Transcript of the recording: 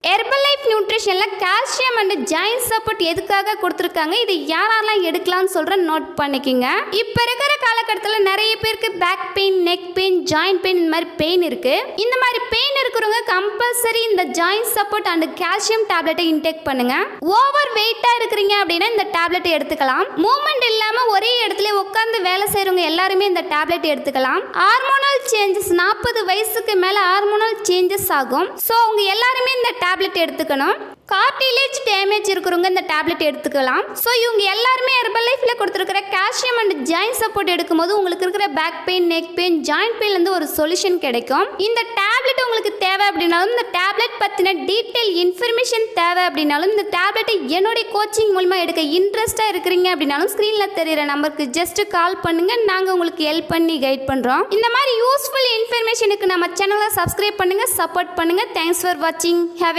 Herbalife நியூட்ரிஷனில் calcium and joint support எதுக்காக கொடுத்துருக்காங்க, இது யாரெல்லாம் எடுக்கலாம்னு சொல்கிற நோட் பண்ணிக்கோங்க. இப்போ இருக்கிற காலகட்டத்தில் நிறைய பேருக்கு back pain, neck pain, joint pain இந்த மாதிரி பெயின் இருக்குது. இந்த மாதிரி பெயின் இருக்கிறவங்க கம்பல்சரி இந்த ஜாயின்ட் சப்போர்ட் அண்ட் கால்சியம் டேப்லெட்டை இன்டேக் பண்ணுங்க. ஓவர் வெயிட்டாக இருக்கிறீங்க அப்படின்னா இந்த டேப்லெட் எடுத்துக்கலாம். மூவ்மெண்ட் இல்லாமல் ஒரே இடத்துல உட்காந்து வேலை செய்கிறவங்க எல்லாருமே இந்த டேப்லெட் எடுத்துக்கலாம். ஹார்மோனல் சேஞ்சஸ் 40 வயசுக்கு மேலே ஹார்மோனல் சேஞ்சஸ் ஆகும். ஸோ அவங்க எல்லாருமே இந்த டேப்லெட் எடுத்துக்கணும். கார்டிலேஜ் டேமேஜ் இருக்கிறவங்க இந்த டேப்லெட் எடுத்துக்கலாம். ஸோ இவங்க எல்லாருமே ஹெர்பலைஃப்பில் கொடுத்துருக்கிற கால்சியம் அண்ட் ஜாயின்ட் சப்போர்ட் எடுக்கும்போது உங்களுக்கு இருக்கிற back pain, neck pain, joint பெயின்லேருந்து ஒரு சொல்யூஷன் கிடைக்கும். இந்த டேப்லெட் உங்களுக்கு தேவை அப்படின்னாலும், இந்த டேப்லெட் பற்றின டீட்டெயில் இன்ஃபர்மேஷன் தேவை அப்படின்னாலும், இந்த டேப்லெட்டை என்னுடைய கோச்சிங் மூலமாக எடுக்க இன்ட்ரெஸ்ட்டாக இருக்கிறீங்க அப்படின்னாலும் ஸ்க்ரீனில் தெரிகிற நம்பருக்கு ஜஸ்ட் கால் பண்ணுங்கள். நாங்கள் உங்களுக்கு ஹெல்ப் பண்ணி கைட் பண்ணுறோம். இந்த மாதிரி யூஸ்ஃபுல் இன்ஃபர்மேஷனுக்கு நம்ம சேனலை சப்ஸ்கிரைப் பண்ணுங்கள், சப்போர்ட் பண்ணுங்கள். தேங்க்ஸ் ஃபார் வாட்சிங். ஹேவ்